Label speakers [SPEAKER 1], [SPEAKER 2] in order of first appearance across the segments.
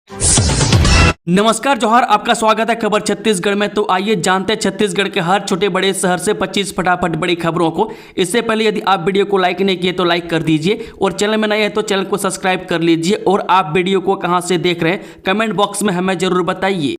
[SPEAKER 1] नमस्कार जोहार, आपका स्वागत है खबर छत्तीसगढ़ में। तो आइए जानते हैं छत्तीसगढ़ के हर छोटे बड़े शहर से 25 फटाफट बड़ी खबरों को। इससे पहले यदि आप वीडियो को लाइक नहीं किए तो लाइक कर दीजिए और चैनल में नए हैं तो चैनल को सब्सक्राइब कर लीजिए। और आप वीडियो को कहां से देख रहे हैं कमेंट बॉक्स में हमें जरूर बताइए।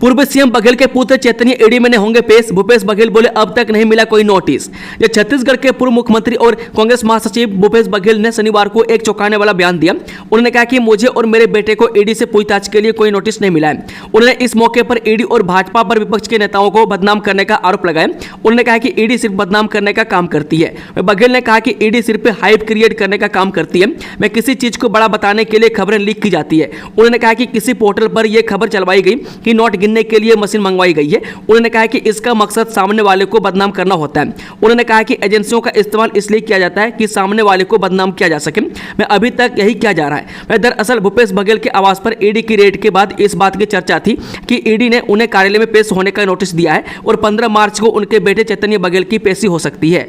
[SPEAKER 1] पूर्व सीएम बघेल के पुत्र चैतन्य ईडी में होंगे पेश। भूपेश बघेल बोले अब तक नहीं मिला कोई नोटिस। ये छत्तीसगढ़ के पूर्व मुख्यमंत्री और कांग्रेस महासचिव भूपेश बघेल ने शनिवार को एक चौंकाने वाला बयान दिया। उन्होंने कहा कि मुझे और मेरे बेटे को ईडी से पूछताछ के लिए कोई नोटिस नहीं मिला है। उन्होंने इस मौके पर ईडी और भाजपा पर विपक्ष के नेताओं को बदनाम करने का आरोप लगाया। उन्होंने कहा कि ईडी सिर्फ बदनाम करने का काम करती है। बघेल ने कहा कि ईडी सिर्फ हाइप क्रिएट करने का काम करती है। मैं किसी चीज को बड़ा बताने के लिए खबरें लीक की जाती है। उन्होंने कहा कि किसी पोर्टल पर यह खबर चलवाई गई कि नोट गिनने के लिए मशीन मंगवाई गई है। उन्होंने कहा कि इसका मकसद सामने वाले को बदनाम करना होता है। उन्होंने कहा कि एजेंसियों का इस्तेमाल इसलिए किया जाता है कि सामने वाले को बदनाम किया जा सके। मैं अभी तक यही किया जा रहा है। मैं दरअसल भूपेश बघेल के आवास पर ईडी की रेड के बाद इस बात की चर्चा थी कि ईडी ने उन्हें कार्यालय में पेश होने का नोटिस दिया है और 15 मार्च को उनके बेटे चैतन्य बघेल की पेशी हो सकती है।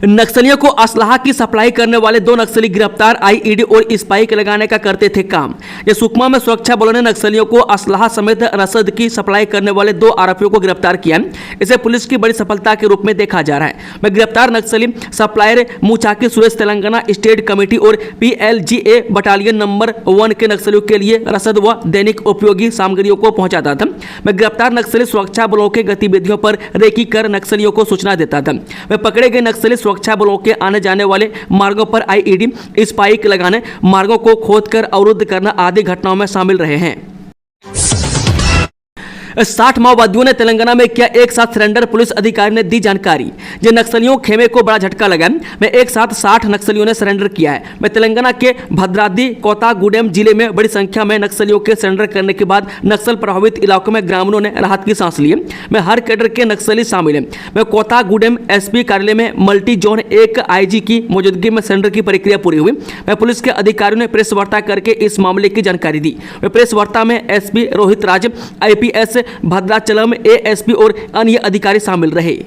[SPEAKER 1] नक्सलियों को असलाह की सप्लाई करने वाले 2 नक्सली गिरफ्तार। आईईडी और स्पाइक लगाने का करते थे काम। ये सुकमा में सुरक्षा बलों ने नक्सलियों को असलाह समेत रसद की सप्लाई करने वाले 2 आरोपियों को गिरफ्तार किया। इसे पुलिस की बड़ी सफलता के रूप में देखा जा रहा है। मैं गिरफ्तार नक्सली supplier Muchaki Suresh Telangana state committee और PLGA बटालियन नंबर 1 के नक्सलियों के लिए रसद व दैनिक उपयोगी सामग्रियों को पहुंचाता था। मैं गिरफ्तार नक्सली सुरक्षा बलों के गतिविधियों पर रेकी कर नक्सलियों को सूचना देता था। मैं पकड़े गए नक्सली सुरक्षा बलों के आने जाने वाले मार्गों पर आईईडी स्पाइक लगाने, मार्गों को खोदकर अवरुद्ध करना आदि घटनाओं में शामिल रहे हैं। 60 माओवादियों ने तेलंगाना में किया एक साथ सरेंडर। पुलिस अधिकारी ने दी जानकारी। जिन नक्सलियों खेमे को बड़ा झटका लगा। में एक साथ 60 नक्सलियों ने सरेंडर किया है। मैं तेलंगाना के भद्राद्री कोतागुडेम जिले में बड़ी संख्या में नक्सलियों के सरेंडर करने के बाद नक्सल प्रभावित इलाकों में ग्रामीणों ने राहत की सांस ली। में हर कैडर के नक्सली शामिल हैं। मैं कोतागुडेम SP कार्यालय में मल्टी जोन 1 IG की मौजूदगी में सरेंडर की प्रक्रिया पूरी हुई। मैं पुलिस के अधिकारियों ने प्रेस वार्ता करके इस मामले की जानकारी दी। मैं प्रेस वार्ता में SP Rohit Raj, IPS Bhadrachalam ASP और अन्य अधिकारी शामिल रहे।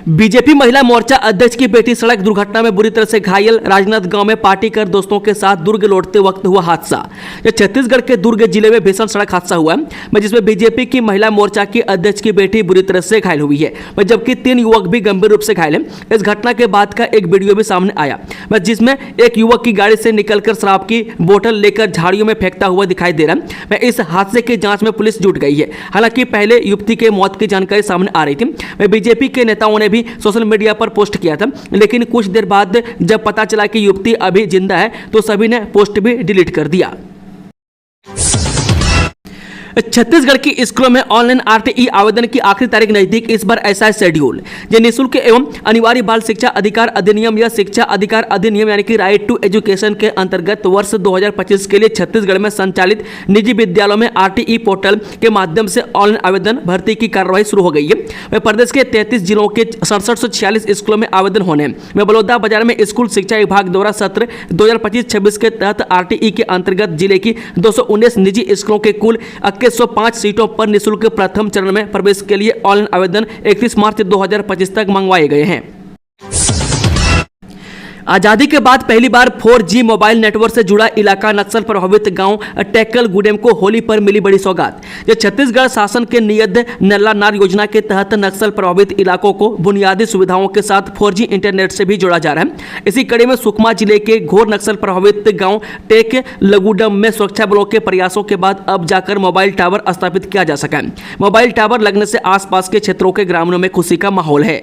[SPEAKER 1] बीजेपी महिला मोर्चा अध्यक्ष की बेटी सड़क दुर्घटना में बुरी तरह से घायल। राजनांदगांव में पार्टी कर दोस्तों के साथ दुर्ग लौटते वक्त हुआ हादसा। यह छत्तीसगढ़ के दुर्ग जिले में भीषण सड़क हादसा हुआ है, जिसमें बीजेपी की महिला मोर्चा की अध्यक्ष की बेटी बुरी तरह से घायल हुई है, जबकि 3 युवक भी गंभीर रूप से घायल हैं। इस घटना के बाद का एक वीडियो भी सामने आया, जिसमें एक युवक की गाड़ी से निकलकर शराब की बोतल लेकर झाड़ियों में फेंकता हुआ दिखाई दे रहा है। इस हादसे की जांच में पुलिस जुट गई है। हालांकि पहले युवती के मौत की जानकारी सामने आ रही थी। बीजेपी के नेताओं ने भी सोशल मीडिया पर पोस्ट किया था, लेकिन कुछ देर बाद जब पता चला कि युवती अभी जिंदा है तो सभी ने पोस्ट भी डिलीट कर दिया। छत्तीसगढ़ की स्कूलों में ऑनलाइन RTE आवेदन की आखिरी तारीख नजदीक। इस बार ऐसा है शेड्यूल। जो निःशुल्क एवं अनिवार्य बाल शिक्षा अधिकार अधिनियम या शिक्षा अधिकार अधिनियम यानी कि राइट टू एजुकेशन के अंतर्गत वर्ष 2025 के लिए छत्तीसगढ़ में संचालित निजी विद्यालयों में RTE पोर्टल के माध्यम से ऑनलाइन आवेदन भर्ती की कार्रवाई शुरू हो गई है। प्रदेश के 33 जिलों के 6746 स्कूलों में आवेदन होने हैं। बलौदाबाजार में स्कूल शिक्षा विभाग द्वारा सत्र 2025-26 के तहत RTE के अंतर्गत जिले की 219 निजी स्कूलों के कुल 105 सीटों पर निःशुल्क प्रथम चरण में प्रवेश के लिए ऑनलाइन आवेदन 31 मार्च 2025 तक मंगवाए गए हैं। आजादी के बाद पहली बार 4G मोबाइल नेटवर्क से जुड़ा इलाका नक्सल प्रभावित गांव टेक्कल गुडेम को होली पर मिली बड़ी सौगात। यह छत्तीसगढ़ शासन के नियत नल्ला नार योजना के तहत नक्सल प्रभावित इलाकों को बुनियादी सुविधाओं के साथ 4G इंटरनेट से भी जोड़ा जा रहा है। इसी कड़ी में सुकमा जिले के घोर नक्सल प्रभावित गाँव टेक लगुडम में सुरक्षा बलों के प्रयासों के बाद अब जाकर मोबाइल टावर स्थापित किया जा सका है। मोबाइल टावर लगने से आसपास के क्षेत्रों के ग्रामीणों में खुशी का माहौल है।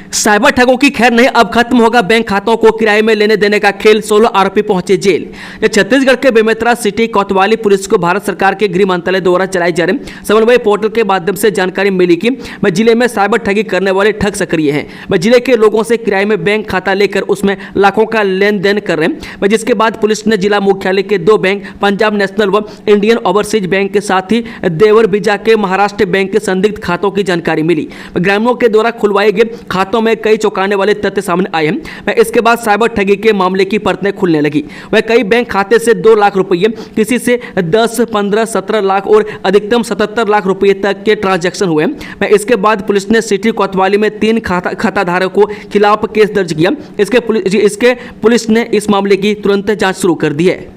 [SPEAKER 1] साइबर ठगों की खैर नहीं, अब खत्म होगा बैंक खातों को किराए में लेने देने का खेल। 16 आरोपी पहुंचे जेल। छत्तीसगढ़ के बेमेतरा सिटी कोतवाली पुलिस को भारत सरकार के गृह मंत्रालय द्वारा चलाए जा रहे समन्वय पोर्टल के माध्यम से जानकारी मिली कि जिले में साइबर ठगी करने वाले ठग सक्रिय हैं। जिले के लोगों से किराए में बैंक खाता लेकर उसमें लाखों का लेन देन कर रहे हैं। जिसके बाद पुलिस ने जिला मुख्यालय के 2 बैंक पंजाब नेशनल व इंडियन ओवरसीज बैंक के साथ ही देवर बीजा के महाराष्ट्र बैंक के संदिग्ध खातों की जानकारी मिली। ग्रामीणों के द्वारा खुलवाए गए खातों में कई चौंकाने वाले तथ्य सामने आए हैं। इसके बाद साइबर ठगी के मामले की परतें खुलने लगी। वह कई बैंक खाते से 2 लाख रुपये, किसी से 10, 15, 17 लाख और अधिकतम 77 लाख रुपये तक के ट्रांजैक्शन हुए। इसके बाद पुलिस ने सिटी कोतवाली में 3 खाताधारकों के खिलाफ केस दर्ज किया। इसके पुलिस ने इस मामले की तुरंत जांच शुरू कर दी है।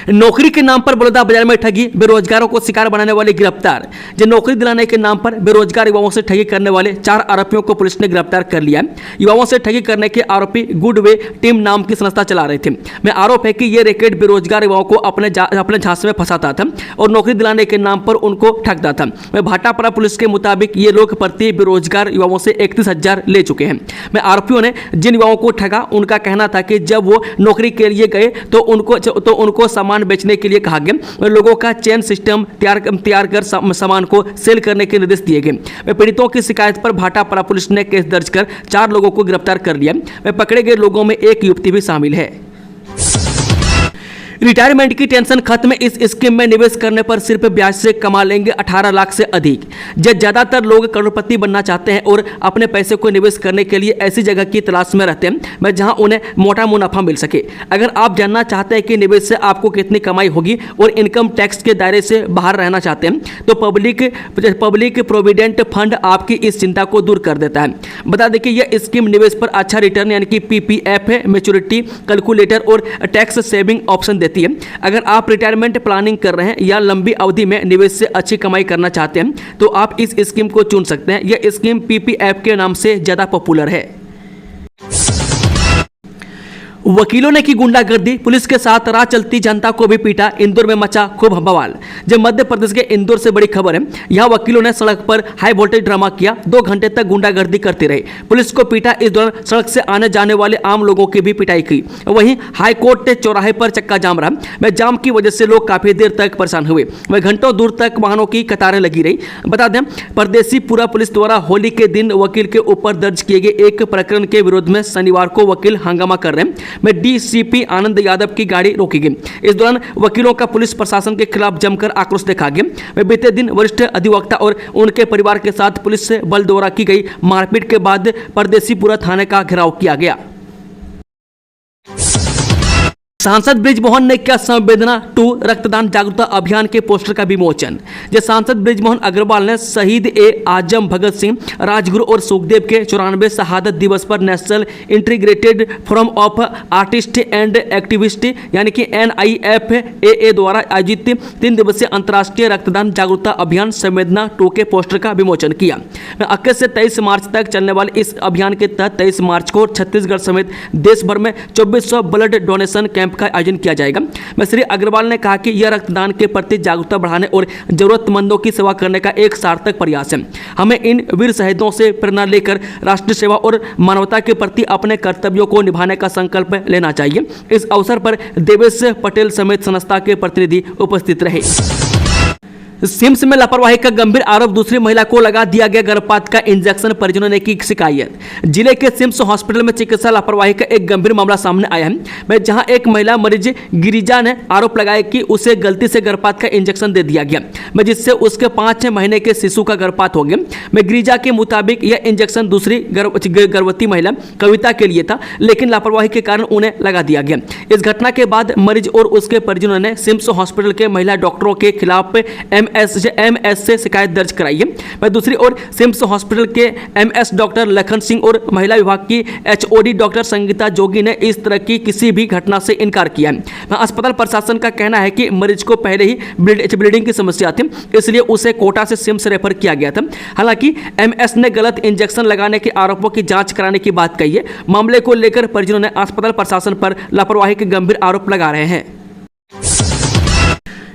[SPEAKER 1] नौकरी के नाम पर बड़ौदा बाजार में ठगी, बेरोजगारों को शिकार बनाने वाले गिरफ्तार। जो नौकरी दिलाने के नाम पर बेरोजगार युवाओं से ठगी करने वाले 4 आरोपियों को पुलिस ने गिरफ्तार कर लिया। युवाओं से ठगी करने के आरोपी गुडवे टीम नाम की संस्था चला रहे थे। में आरोप है कि ये रैकेट बेरोजगार युवाओं को अपने झांसे में फंसाता था और नौकरी दिलाने के नाम पर उनको ठगता था। भाटापारा पुलिस के मुताबिक ये लोग प्रति बेरोजगार युवाओं से 31,000 ले चुके हैं। में आरोपियों ने जिन युवाओं को ठगा, उनका कहना था कि जब वो नौकरी के लिए गए तो उनको सामान बेचने के लिए कहा गया। लोगों का चेन सिस्टम तैयार कर सामान को सेल करने के निर्देश दिए गए। पीड़ितों की शिकायत पर भाटापारा पुलिस ने केस दर्ज कर 4 लोगों को गिरफ्तार कर लिया। पकड़े गए लोगों में एक युवती भी शामिल है। रिटायरमेंट की टेंशन खत्म, इस स्कीम में निवेश करने पर सिर्फ ब्याज से कमा लेंगे 18 लाख से अधिक। ज्यादातर लोग करोड़पति बनना चाहते हैं और अपने पैसे को निवेश करने के लिए ऐसी जगह की तलाश में रहते हैं जहां उन्हें मोटा मुनाफा मिल सके। अगर आप जानना चाहते हैं कि निवेश से आपको कितनी कमाई होगी और इनकम टैक्स के दायरे से बाहर रहना चाहते हैं, तो पब्लिक प्रोविडेंट फंड आपकी इस चिंता को दूर कर देता है। बता दें कि यह स्कीम निवेश पर अच्छा रिटर्न यानी कि PPF है, मैच्योरिटी कैलकुलेटर और टैक्स सेविंग ऑप्शन देती है। अगर आप रिटायरमेंट प्लानिंग कर रहे हैं या लंबी अवधि में निवेश से अच्छी कमाई करना चाहते हैं तो आप इस स्कीम को चुन सकते हैं। यह स्कीम PPF के नाम से ज्यादा पॉपुलर है। वकीलों ने की गुंडागर्दी, पुलिस के साथ राह चलती जनता को भी पीटा। इंदौर में मचा खूब बवाल। जब मध्य प्रदेश के इंदौर से बड़ी खबर है। यहां वकीलों ने सड़क पर हाई वोल्टेज ड्रामा किया, 2 घंटे तक गुंडागर्दी करते रहे, पुलिस को पीटा। इस दौरान सड़क से आने जाने वाले आम लोगों की भी पिटाई की। वहीं हाईकोर्ट चौराहे पर चक्का जाम रहा। जाम की वजह से लोग काफी देर तक परेशान हुए। वह घंटों दूर तक वाहनों की कतारें लगी रही। बता दें, परदेसीपुरा पुलिस द्वारा होली के दिन वकील के ऊपर दर्ज किए गए एक प्रकरण के विरोध में शनिवार को वकील हंगामा कर रहे हैं। में DCP आनंद यादव की गाड़ी रोकी गई। इस दौरान वकीलों का पुलिस प्रशासन के खिलाफ जमकर आक्रोश देखा गया। बीते दिन वरिष्ठ अधिवक्ता और उनके परिवार के साथ पुलिस से बल द्वारा की गई मारपीट के बाद परदेसीपुरा थाने का घेराव किया गया। सांसद बृजमोहन ने किया संवेदना 2 रक्तदान जागरूकता अभियान के पोस्टर का विमोचन। सांसद बृजमोहन अग्रवाल ने शहीद आजम भगत सिंह, राजगुरु और सुखदेव के 94वें शहादत दिवस पर national integrated forum of artist and activist यानी कि NIFAA द्वारा आयोजित 3 दिवसीय अंतर्राष्ट्रीय रक्तदान जागरूकता अभियान संवेदना 2 के पोस्टर का विमोचन किया। 21 से 23 मार्च तक चलने वाले इस अभियान के तहत 23 मार्च को छत्तीसगढ़ समेत देश भर में 2400 ब्लड डोनेशन कैंप का आयोजन किया जाएगा। श्री अग्रवाल ने कहा कि यह रक्तदान के प्रति जागरूकता बढ़ाने और जरूरतमंदों की सेवा करने का एक सार्थक प्रयास है। हमें इन वीर शहीदों से प्रेरणा लेकर राष्ट्र सेवा और मानवता के प्रति अपने कर्तव्यों को निभाने का संकल्प लेना चाहिए। इस अवसर पर देवेश पटेल समेत संस्था के प्रतिनिधि उपस्थित रहे। सिम्स में लापरवाही का गंभीर आरोप, दूसरी महिला को लगा दिया गया गर्भपात का इंजेक्शन, परिजनों ने की शिकायत। जिले के सिम्स हॉस्पिटल में चिकित्सा लापरवाही का एक गंभीर मामला सामने आया है, जहां एक महिला मरीज गिरिजा ने आरोप लगाया कि उसे गलती से गर्भपात का इंजेक्शन दे दिया गया, जिससे उसके 5 महीने के शिशु का गर्भपात हो गया। गिरिजा के मुताबिक यह इंजेक्शन दूसरी गर्भवती महिला कविता के लिए था, लेकिन लापरवाही के कारण उन्हें लगा दिया गया। इस घटना के बाद मरीज और उसके परिजनों ने सिम्स हॉस्पिटल के महिला डॉक्टरों के खिलाफ MS से शिकायत दर्ज कराई है। दूसरी ओर सिम्स हॉस्पिटल के MS डॉक्टर लखन सिंह और महिला विभाग की HOD डॉक्टर संगीता जोगी ने इस तरह की किसी भी घटना से इनकार किया है। अस्पताल प्रशासन का कहना है कि मरीज को पहले ही ब्लीडिंग की समस्या थी, इसलिए उसे कोटा से सिम्स रेफर किया गया था। हालांकि MS ने गलत इंजेक्शन लगाने के आरोपों की जांच कराने की बात कही है। मामले को लेकर परिजनों ने अस्पताल प्रशासन पर लापरवाही के गंभीर आरोप लगा रहे हैं।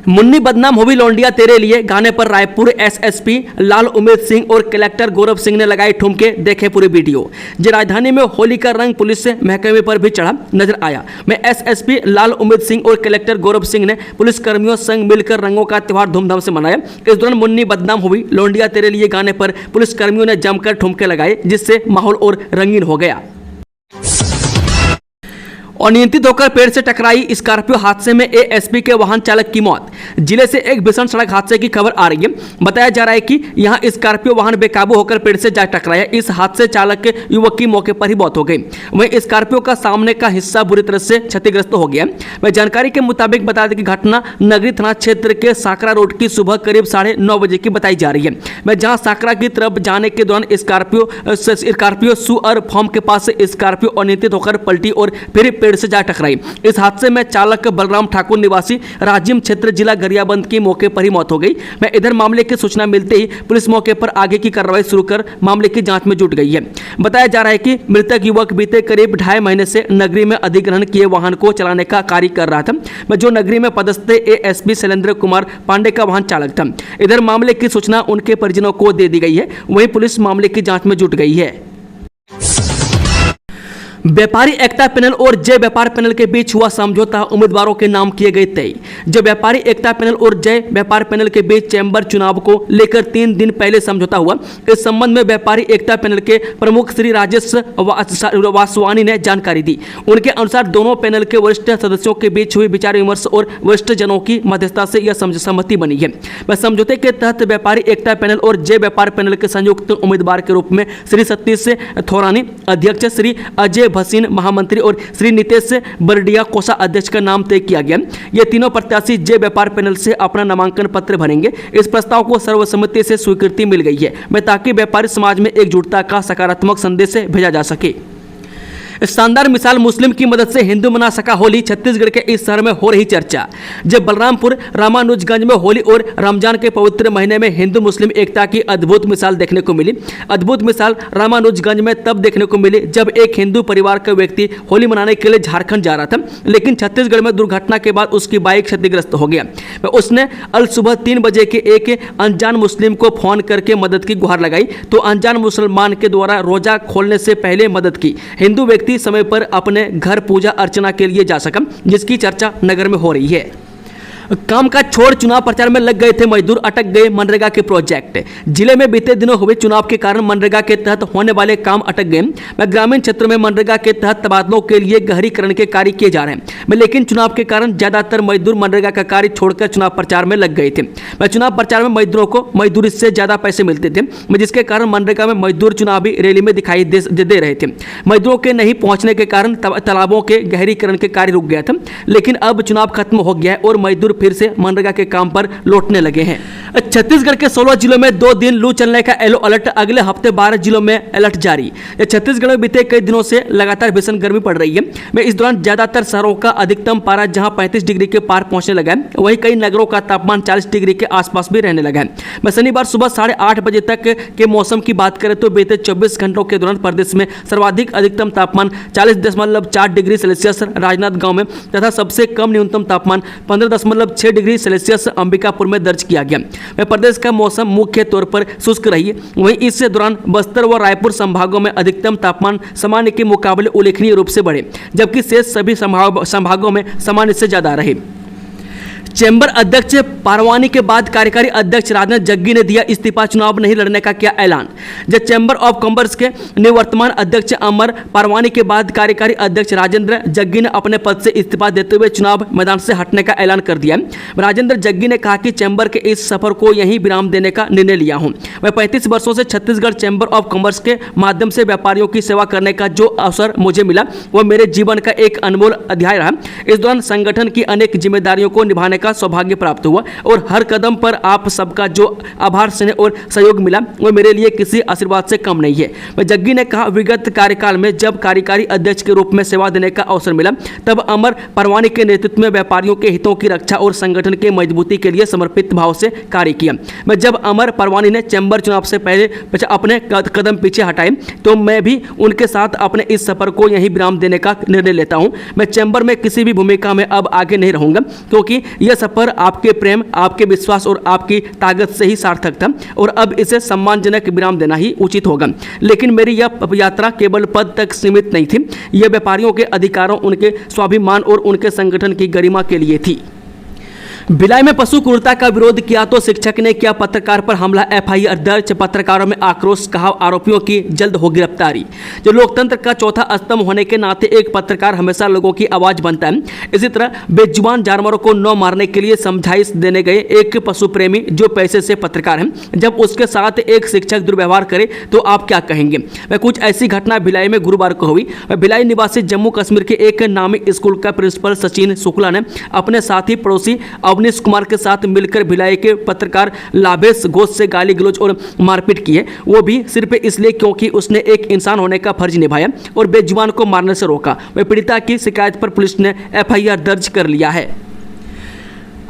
[SPEAKER 1] मुन्नी बदनाम हुई लौंडिया तेरे लिए गाने पर रायपुर SSP लाल उमेद सिंह और कलेक्टर गौरव सिंह ने लगाए ठुमके, देखे पूरी वीडियो। जो राजधानी में होली का रंग पुलिस से महकमे पर भी चढ़ा नजर आया। मैं SSP लाल उमेद सिंह और कलेक्टर गौरव सिंह ने पुलिस कर्मियों संग मिलकर रंगों का त्योहार धूमधाम से मनाया। इस दौरान मुन्नी बदनाम हुई लौंडिया तेरे लिए गाने पर पुलिस कर्मियों ने जमकर ठुमके लगाए, जिससे माहौल और रंगीन हो गया। अनियंत्रित होकर पेड़ से टकराई स्कॉर्पियो हादसे में ASP के वाहन चालक की मौत। जिले से एक भीषण सड़क हादसे की खबर आ रही है। बताया जा रहा है कि यहां स्कॉर्पियो वाहन बेकाबू होकर पेड़ से जा टकराया। इस हादसे चालक के युवक की मौके पर ही मौत हो गई। वहीं स्कॉर्पियो का सामने का हिस्सा बुरी तरह से क्षतिग्रस्त हो गया। वह जानकारी के मुताबिक बता दें कि घटना नगरी थाना क्षेत्र के साकरा रोड की सुबह करीब 9:30 बजे की बताई जा रही है। वह जहां साकरा की तरफ जाने के दौरान स्कॉर्पियो सुअर फार्म के पास से स्कॉर्पियो अनियंत्रित होकर पलटी और फिर पेड़ से जा टकराई। इस हादसे में चालक बलराम ठाकुर निवासी राजिम क्षेत्र जिला गरियाबंद की मौके पर ही मौत हो गई। मैं इधर मामले की सूचना मिलते ही पुलिस मौके पर आगे की कार्रवाई शुरू कर मामले की जांच में जुट गई है। बताया जा रहा है कि मृतक युवक बीते करीब 2.5 महीने से नगरी में अधिग्रहण किए वाहन को चलाने का कार्य कर रहा था, जो नगरी में पदस्थ एएसपी शैलेंद्र कुमार पांडे का वाहन चालक था। इधर मामले की सूचना उनके परिजनों को दे दी गई है। वहीं पुलिस मामले की जांच में जुट गई है। व्यापारी एकता पैनल और जय व्यापार पैनल के बीच हुआ समझौता, उम्मीदवारों के नाम किए गए तय। जब व्यापारी एकता पैनल और जय व्यापार पैनल के बीच चैम्बर चुनाव को लेकर 3 दिन पहले समझौता हुआ। इस संबंध में व्यापारी एकता पैनल के प्रमुख श्री राजेश वासवानी ने जानकारी दी। उनके अनुसार दोनों पैनल के वरिष्ठ सदस्यों के बीच हुई विचार विमर्श और वरिष्ठ जनों की मध्यस्थता से यह सहमति बनी है। वह समझौते के तहत व्यापारी एकता पैनल और जय व्यापार पैनल के संयुक्त उम्मीदवार के रूप में श्री सतीश थोरानी अध्यक्ष, श्री अजय भसीन महामंत्री और श्री नितेश बरडिया कोषा अध्यक्ष का नाम तय किया गया। ये तीनों प्रत्याशी जय व्यापार पैनल से अपना नामांकन पत्र भरेंगे। इस प्रस्ताव को सर्वसम्मति से स्वीकृति मिल गई है, ताकि व्यापारी समाज में एकजुटता का सकारात्मक संदेश भेजा जा सके। शानदार मिसाल मुस्लिम की मदद से हिंदू मना सका होली, छत्तीसगढ़ के इस शहर में हो रही चर्चा। जब बलरामपुर रामानुजगंज में होली और रमजान के पवित्र महीने में हिंदू मुस्लिम एकता की अद्भुत मिसाल देखने को मिली। अद्भुत मिसाल रामानुजगंज में तब देखने को मिली जब एक हिंदू परिवार का व्यक्ति होली मनाने के लिए झारखंड जा रहा था, लेकिन छत्तीसगढ़ में दुर्घटना के बाद उसकी बाइक क्षतिग्रस्त हो गया। उसने अल सुबह 3 बजे के एक अनजान मुस्लिम को फोन करके मदद की गुहार लगाई, तो अनजान मुसलमान के द्वारा रोजा खोलने से पहले मदद की। हिंदू व्यक्ति समय पर अपने घर पूजा अर्चना के लिए जा सका, जिसकी चर्चा नगर में हो रही है। काम का छोड़ चुनाव प्रचार में लग गए थे मजदूर, अटक गए मनरेगा के प्रोजेक्ट। जिले में बीते दिनों हुए चुनाव के कारण मनरेगा के तहत होने वाले काम अटक गए। ग्रामीण क्षेत्र में मनरेगा के तहत तबादलों के लिए गहरीकरण के कार्य किए जा रहे हैं, लेकिन चुनाव के कारण ज्यादातर मजदूर मनरेगा का कार्य छोड़कर चुनाव प्रचार में लग गए थे। चुनाव प्रचार में मजदूरों को मजदूरी से ज्यादा पैसे मिलते थे, जिसके कारण मनरेगा में मजदूर चुनावी रैली में दिखाई दे रहे थे। मजदूरों के नहीं पहुंचने के कारण तालाबों के गहरीकरण के कार्य रुक गया था, लेकिन अब चुनाव खत्म हो गया है और मजदूर फिर से मनरेगा के काम पर लौटने लगे हैं। छत्तीसगढ़ के 16 जिलों में 2 दिन लू चलने का येलो अलर्ट, अगले हफ्ते 12 जिलों में अलर्ट जारी। छत्तीसगढ़ में बीते कई दिनों से लगातार भीषण गर्मी पड़ रही है। इस दौरान ज्यादातर शहरों का अधिकतम पारा जहां 35 डिग्री के पार पहुंचने लगा है, वहीं कई नगरों का तापमान 40 डिग्री के आसपास भी रहने लगा है। शनिवार सुबह 8:30 बजे तक के मौसम की बात करें तो बीते 24 घंटों के दौरान प्रदेश में सर्वाधिक अधिकतम तापमान 40.4 डिग्री सेल्सियस राजनांदगांव में तथा सबसे कम न्यूनतम तापमान 15.6 डिग्री सेल्सियस अंबिकापुर में दर्ज किया गया। प्रदेश का मौसम मुख्य तौर पर शुष्क रही। वहीं इस दौरान बस्तर व रायपुर संभागों में अधिकतम तापमान सामान्य के मुकाबले उल्लेखनीय रूप से बढ़े, जबकि शेष सभी संभागों में सामान्य से ज्यादा रहे। चैम्बर अध्यक्ष पारवानी के बाद कार्यकारी अध्यक्ष राजेंद्र जग्गी ने दिया इस्तीफा, चुनाव नहीं लड़ने का किया ऐलान। जब चैम्बर ऑफ कॉमर्स के निवर्तमान अध्यक्ष अमर पारवानी के बाद कार्यकारी अध्यक्ष राजेंद्र जग्गी ने अपने पद से इस्तीफा देते हुए चुनाव मैदान से हटने का ऐलान कर दिया। राजेंद्र जग्गी ने कहा कि चैम्बर के इस सफर को यहीं विराम देने का निर्णय लिया हूं। मैं 35 वर्षों से छत्तीसगढ़ चैम्बर ऑफ कॉमर्स के माध्यम से व्यापारियों की सेवा करने का जो अवसर मुझे मिला वह मेरे जीवन का एक अनमोल अध्याय रहा। इस दौरान संगठन की अनेक जिम्मेदारियों को निभाने का सौभाग्य प्राप्त हुआ और हर कदम पर आप सबका जो आभार स्नेह और सहयोग मिला वो मेरे लिए किसी आशीर्वाद से कम नहीं है। जग्गी ने कहा, विगत कार्यकाल में जब कार्यकारी अध्यक्ष के रूप में सेवा देने का अवसर मिला तब अमर परवानी के नेतृत्व में व्यापारियों के हितों की रक्षा और संगठन के मजबूती के लिए समर्पित भाव से कार्य किया। मैं जब अमर परवानी ने चैम्बर चुनाव से पहले अपने कदम पीछे हटाए तो मैं भी उनके साथ अपने इस सफर को यही विराम देने का निर्णय लेता हूं। मैं चैम्बर में किसी भी भूमिका में अब आगे नहीं रहूंगा, क्योंकि यह सफर आपके प्रेम, आपके विश्वास और आपकी ताकत से ही सार्थक था और अब इसे सम्मानजनक विराम देना ही उचित होगा। लेकिन मेरी यह यात्रा केवल पद तक सीमित नहीं थी, यह व्यापारियों के अधिकारों, उनके स्वाभिमान और उनके संगठन की गरिमा के लिए थी। भिलाई में पशु क्रूरता का विरोध किया तो शिक्षक ने किया पत्रकार पर हमला, एफआईआर दर्ज। पत्रकारों में आक्रोश, कहा आरोपियों की जल्द हो गिरफ्तारी। जो लोकतंत्र का चौथा स्तंभ होने के नाते एक पत्रकार हमेशा लोगों की आवाज बनता है, इसी तरह बेजुबान जानवरों को न मारने के लिए समझाइश देने गए एक पशु प्रेमी जो पैसे से पत्रकार है, जब उसके साथ एक शिक्षक दुर्व्यवहार करे तो आप क्या कहेंगे। वह कुछ ऐसी घटना भिलाई में गुरुवार को हुई। भिलाई निवासी जम्मू कश्मीर के एक नामी स्कूल का प्रिंसिपल सचिन शुक्ला ने अपने साथी पड़ोसी अवनीश कुमार के साथ मिलकर भिलाई के पत्रकार लाभेश घोष से गाली गलौज और मारपीट की है, वो भी सिर्फ इसलिए क्योंकि उसने एक इंसान होने का फर्ज निभाया और बेजुबान को मारने से रोका। वह पीड़िता की शिकायत पर पुलिस ने एफआईआर दर्ज कर लिया है।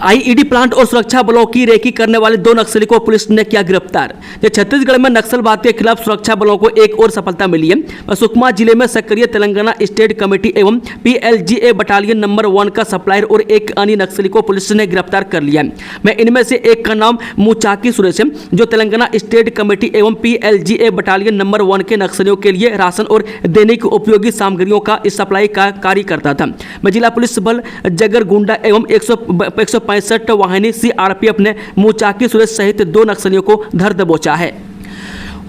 [SPEAKER 1] आईईडी प्लांट और सुरक्षा बलों की रेकी करने वाले 2 नक्सली को पुलिस ने किया गिरफ्तार। छत्तीसगढ़ में नक्सलवाद के खिलाफ सुरक्षा बलों को एक और सफलता मिली है। सुकमा जिले में सक्रिय तेलंगाना स्टेट कमेटी एवं पीएलजीए बटालियन नंबर 1 का सप्लायर और एक अन्य नक्सली को पुलिस ने गिरफ्तार कर लिया है। इनमें से एक का नाम मुचाकी सुरेश है, जो तेलंगाना स्टेट कमेटी एवं पीएलजीए बटालियन नंबर 1 के नक्सलियों के लिए राशन और दैनिक उपयोगी सामग्रियों का सप्लाई का कार्य करता था। जिला पुलिस बल जगरगुंडा एवं 165 वाहिनी सीआरपीएफ ने मुचाकी सुरेश सहित 2 नक्सलियों को धर दबोचा है।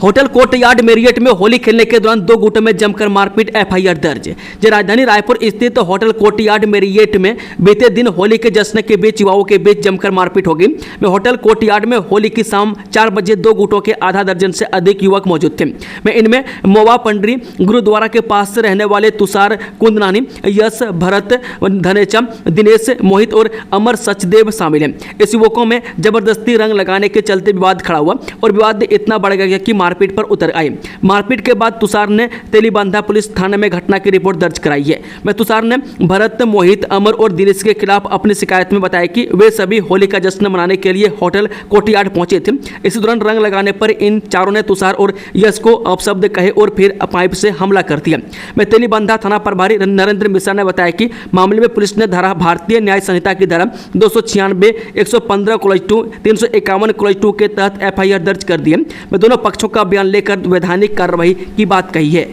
[SPEAKER 1] होटल कोर्टयार्ड मेरियट में होली खेलने के दौरान 2 गुटों में जमकर मारपीट, एफआईआर दर्ज। राजधानी रायपुर स्थित होटल कोर्टयार्ड मेरियट में बीते दिन होली के जश्न के बीच युवाओं के बीच जमकर मारपीट हो गई। होटल कोर्टयार्ड में होली की शाम 4 बजे 2 गुटों के आधा दर्जन से अधिक युवक मौजूद थे। इनमें मोवा पंडरी गुरुद्वारा के पास से रहने वाले तुषार कुंदनानी, यश, भरत, धनेचा, दिनेश, मोहित और अमर सचदेव शामिल हैं। इस युवकों में जबरदस्ती रंग लगाने के चलते विवाद खड़ा हुआ और विवाद इतना बढ़ गया कि मारपीट पर उतर आए। मारपीट के बाद तुषार ने तेलीबांधा पुलिस थाने में घटना की रिपोर्ट दर्ज कराई है। तुषार ने भरत, मोहित, अमर और दिनेश के खिलाफ अपनी शिकायत में बताया कि वे सभी होली का जश्न मनाने के लिए होटल कोर्टयार्ड पहुंचे थे। इसी दौरान रंग लगाने पर इन चारों ने तुषार और यश को अपशब्द कहे और फिर पाइप से हमला कर दिया। तेलीबांधा थाना प्रभारी नरेंद्र मिश्रा ने बताया कि मामले में पुलिस ने धारा भारतीय न्याय संहिता की धारा 296, 115 351 के तहत एफआईआर दर्ज कर दी है। दोनों पक्षों का बयान लेकर वैधानिक कार्रवाई की बात कही है।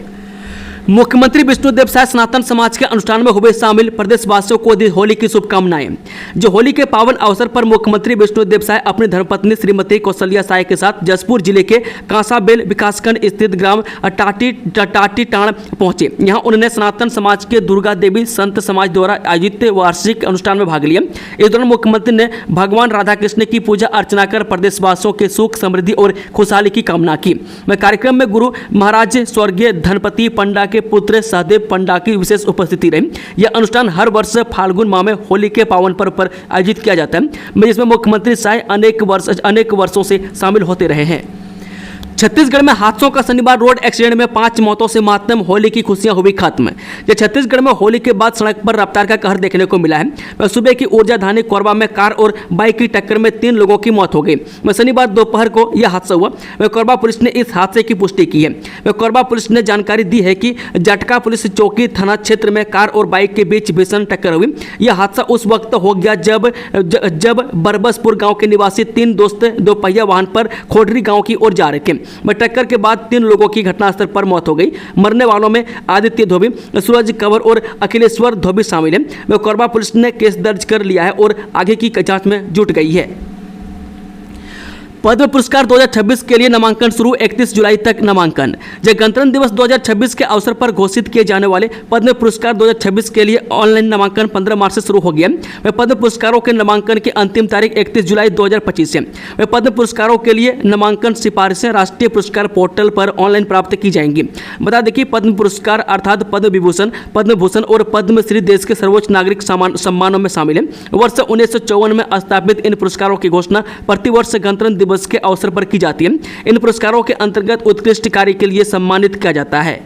[SPEAKER 1] मुख्यमंत्री विष्णुदेव साय सनातन समाज के अनुष्ठान में हुए शामिल, प्रदेशवासियों को दी होली की शुभकामनाएं। जो होली के पावन अवसर पर मुख्यमंत्री विष्णुदेव साय अपनी धर्मपत्नी श्रीमती कौशल्या साय के साथ जसपुर जिले के कांसाबेल विकासखंड स्थित ग्राम टाटीटाण पहुंचे। यहां उन्होंने सनातन समाज के दुर्गा देवी संत समाज द्वारा आयोजित वार्षिक अनुष्ठान में भाग लिया। इस दौरान मुख्यमंत्री ने भगवान राधा कृष्ण की पूजा अर्चना कर प्रदेशवासियों के सुख, समृद्धि और खुशहाली की कामना की। कार्यक्रम में गुरु महाराज स्वर्गीय धनपति पंडा के पुत्र सहदेव पंडा की विशेष उपस्थिति रही। यह अनुष्ठान हर वर्ष फाल्गुन माह में होली के पावन पर्व पर आयोजित किया जाता है, जिसमें मुख्यमंत्री साय अनेक वर्षों से शामिल होते रहे हैं। छत्तीसगढ़ में हादसों का शनिवार रोड एक्सीडेंट में 5 मौतों से मातम, होली की खुशियां हुई खत्म। छत्तीसगढ़ में होली के बाद सड़क पर रफ्तार का कहर देखने को मिला है। सुबह की ऊर्जाधानी कोरबा में कार और बाइक की टक्कर में 3 लोगों की मौत हो गई। शनिवार दोपहर को यह हादसा हुआ। कोरबा पुलिस ने इस हादसे की पुष्टि की है। कोरबा पुलिस ने जानकारी दी है कि जटका पुलिस चौकी थाना क्षेत्र में कार और बाइक के बीच भीषण टक्कर हुई। यह हादसा उस वक्त हो गया जब बरबसपुर गाँव के निवासी 3 दोस्त 2 पहिया वाहन पर खोडरी गाँव की ओर जा रहे थे। टक्कर के बाद 3 लोगों की घटनास्थल पर मौत हो गई। मरने वालों में आदित्य धोबी, सूरज कंवर और अखिलेश्वर धोबी शामिल हैं। कोरबा पुलिस ने केस दर्ज कर लिया है और आगे की जांच में जुट गई है। पद्म पुरस्कार 2026 के लिए नामांकन शुरू, 31 जुलाई तक नामांकन। गणतंत्र दिवस 2026 के अवसर पर घोषित किए जाने वाले पद्म पुरस्कार 2026 के लिए ऑनलाइन नामांकन 15 मार्च से शुरू हो गया है। पद्म पुरस्कारों के नामांकन की अंतिम तारीख 31 जुलाई 2025 है। पद्म पुरस्कारों के लिए नामांकन सिफारिशें राष्ट्रीय पुरस्कार पोर्टल पर ऑनलाइन प्राप्त की जाएंगी। बता दें कि पद्म पुरस्कार अर्थात पद्म विभूषण, पद्म भूषण और पद्मश्री देश के सर्वोच्च नागरिक सम्मानों में शामिल है। वर्ष 1954 में स्थापित इन पुरस्कारों की घोषणा प्रतिवर्ष गणतंत्र दिवस के अवसर पर की जाती है। इन पुरस्कारों के अंतर्गत उत्कृष्ट कार्य के लिए सम्मानित किया जाता है।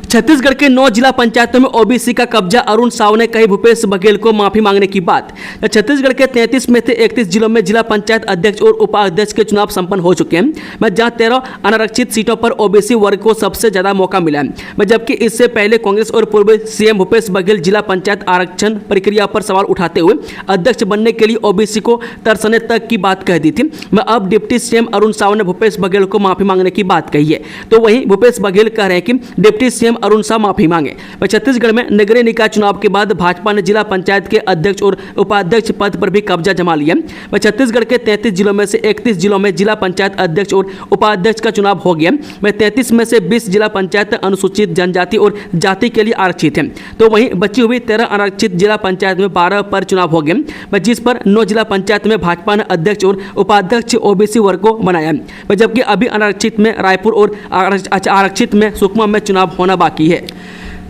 [SPEAKER 1] छत्तीसगढ़ के 9 जिला पंचायतों में ओबीसी का कब्जा, अरुण साव ने कही भूपेश बघेल को माफी मांगने की बात। छत्तीसगढ़ के 33 में से 31 जिलों में जिला पंचायत अध्यक्ष और उपाध्यक्ष के चुनाव संपन्न हो चुके हैं, जहां 13 अनारक्षित सीटों पर ओबीसी वर्ग को सबसे ज्यादा मौका मिला है। जबकि इससे पहले कांग्रेस और पूर्व सीएम भूपेश बघेल जिला पंचायत आरक्षण प्रक्रिया पर सवाल उठाते हुए अध्यक्ष बनने के लिए ओबीसी को तरसने तक की बात कह दी थी। अब डिप्टी सीएम अरुण साव ने भूपेश बघेल को माफी मांगने की बात कही है। तो वहीं भूपेश बघेल कह रहे हैं कि डिप्टी सीएम अरुण शाह माफी मांगे। वह छत्तीसगढ़ में नगरीय निकाय चुनाव के बाद भाजपा ने जिला पंचायत के अध्यक्ष और उपाध्यक्ष पद पर भी कब्जा जमा लिया। वह छत्तीसगढ़ के 33 जिलों में से 31 जिलों में जिला पंचायत अध्यक्ष और उपाध्यक्ष का चुनाव हो गया। वह 33 में से 20 जिला पंचायत अनुसूचित जनजाति और जाति के लिए आरक्षित है, तो वहीं बची हुई 13 आरक्षित जिला पंचायत में 12 पर चुनाव हो गया, जिस पर 9 जिला पंचायत में भाजपा ने अध्यक्ष और उपाध्यक्ष ओबीसी वर्ग को बनाया, जबकि अभी अनारक्षित में रायपुर और आरक्षित में सुकमा में चुनाव होना बाकी है।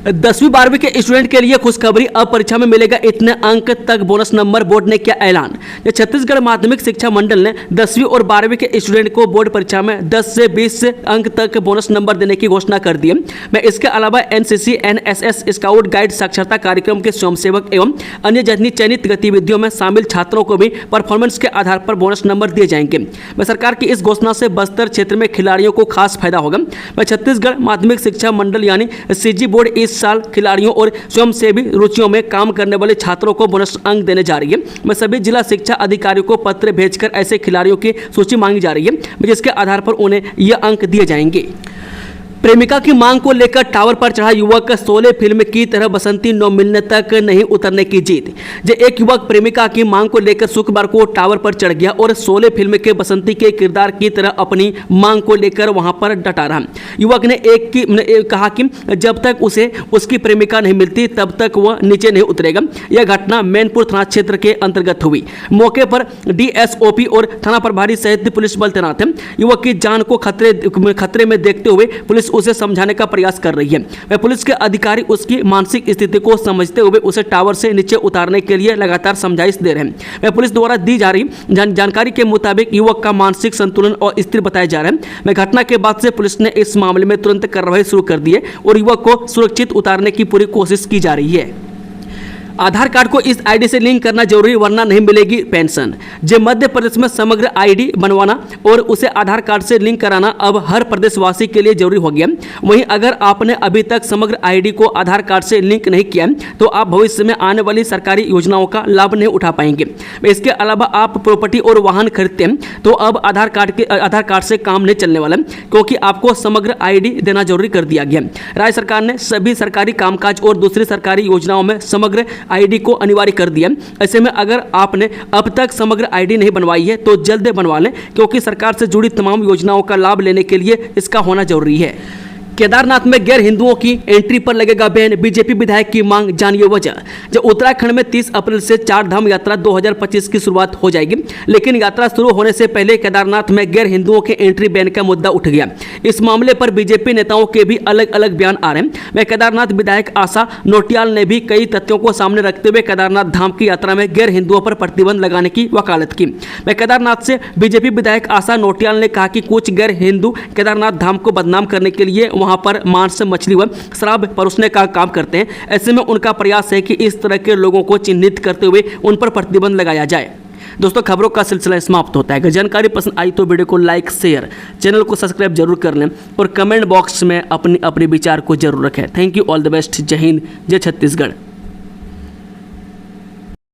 [SPEAKER 1] 10वीं 12वीं के स्टूडेंट के लिए खुशखबरी, अब परीक्षा में मिलेगा इतने अंक तक बोनस नंबर। बोर्ड ने किया ऐलान। छत्तीसगढ़ माध्यमिक शिक्षा मंडल ने 10वीं और 12वीं के स्टूडेंट को बोर्ड परीक्षा में 10 से 20 अंक तक बोनस नंबर देने की घोषणा कर दी है। इसके अलावा एनसीसी, एनएसएस, स्काउट गाइड, साक्षरता कार्यक्रम के स्वयंसेवक एवं अन्य चयनित गतिविधियों में शामिल छात्रों को भी परफॉर्मेंस के आधार पर बोनस नंबर दिए जाएंगे। सरकार की इस घोषणा से बस्तर क्षेत्र में खिलाड़ियों को खास फायदा होगा। छत्तीसगढ़ माध्यमिक शिक्षा मंडल यानी सीजी बोर्ड इस साल खिलाड़ियों और स्वयंसेवी रुचियों में काम करने वाले छात्रों को बोनस अंक देने जा रही है। सभी जिला शिक्षा अधिकारियों को पत्र भेजकर ऐसे खिलाड़ियों की सूची मांगी जा रही है, जिसके आधार पर उन्हें ये अंक दिए जाएंगे। प्रेमिका की मांग को लेकर टावर पर चढ़ा युवक, शोले फिल्म की तरह बसंती न मिलने तक नहीं उतरने की जिद। एक युवक प्रेमिका की मांग को लेकर शुक्रवार को टावर पर चढ़ गया और शोले फिल्म के बसंती के किरदार की तरह अपनी मांग को लेकर वहां पर डटा रहा। युवक ने कहा कि जब तक उसे उसकी प्रेमिका नहीं मिलती तब तक वह नीचे नहीं उतरेगा। यह घटना मैनपुर थाना क्षेत्र के अंतर्गत हुई। मौके पर डीएसओपी और थाना प्रभारी सहित पुलिस बल तैनात है। युवक की जान को खतरे में देखते हुए पुलिस उसे समझाने का प्रयास कर रही है। वह पुलिस के अधिकारी उसकी मानसिक स्थिति को समझते हुए उसे टावर से नीचे उतारने के लिए लगातार समझाइश दे रहे हैं। वह पुलिस द्वारा दी जा रही जानकारी के मुताबिक युवक का मानसिक संतुलन और स्थिर बताया जा रहा है। वह घटना के बाद से पुलिस ने इस मामले में तुरंत कार्रवाई शुरू कर दी है और युवक को सुरक्षित उतारने की पूरी कोशिश की जा रही है। आधार कार्ड को इस आईडी से लिंक करना जरूरी, वरना नहीं मिलेगी पेंशन। मध्य प्रदेश में समग्र आईडी बनवाना और उसे आधार कार्ड से लिंक कराना अब हर प्रदेशवासी के लिए जरूरी हो गया। वहीं अगर आपने अभी तक समग्र आईडी को आधार कार्ड से लिंक नहीं किया तो आप भविष्य में आने वाली सरकारी योजनाओं का लाभ नहीं उठा पाएंगे। इसके अलावा आप प्रॉपर्टी और वाहन खरीदते हैं तो अब आधार कार्ड से काम नहीं चलने वाला, क्योंकि आपको समग्र आईडी देना जरूरी कर दिया गया। राज्य सरकार ने सभी सरकारी कामकाज और दूसरी सरकारी योजनाओं में समग्र आईडी को अनिवार्य कर दिया। ऐसे में अगर आपने अब तक समग्र आईडी नहीं बनवाई है तो जल्द बनवा लें, क्योंकि सरकार से जुड़ी तमाम योजनाओं का लाभ लेने के लिए इसका होना जरूरी है। केदारनाथ में गैर हिंदुओं की एंट्री पर लगेगा बैन, बीजेपी विधायक की मांग, जानिए वजह। उत्तराखंड में 30 अप्रैल से 4 धाम यात्रा 2025 की शुरुआत हो जाएगी, लेकिन यात्रा शुरू होने से पहले केदारनाथ में गैर हिंदुओं के एंट्री बैन का मुद्दा उठ गया। इस मामले पर बीजेपी नेताओं के भी अलग अलग बयान आ रहे हैं। वह केदारनाथ विधायक आशा नोटियाल ने भी कई तथ्यों को सामने रखते हुए केदारनाथ धाम की यात्रा में गैर हिंदुओं पर प्रतिबंध लगाने की वकालत की। वह केदारनाथ से बीजेपी विधायक आशा नोटियाल ने कहा कि कुछ गैर हिंदू केदारनाथ धाम को बदनाम करने के लिए वहां पर मांस, मछली व शराब परोसने का काम करते हैं। ऐसे में उनका प्रयास है कि इस तरह के लोगों को चिन्हित करते हुए उन पर प्रतिबंध लगाया जाए। दोस्तों, खबरों का सिलसिला समाप्त होता है। अगर जानकारी पसंद आई तो वीडियो को लाइक, शेयर, चैनल को सब्सक्राइब जरूर कर लें और कमेंट बॉक्स में अपने विचार को जरूर रखें। Thank you, all the best. जय हिंद, जय छत्तीसगढ़।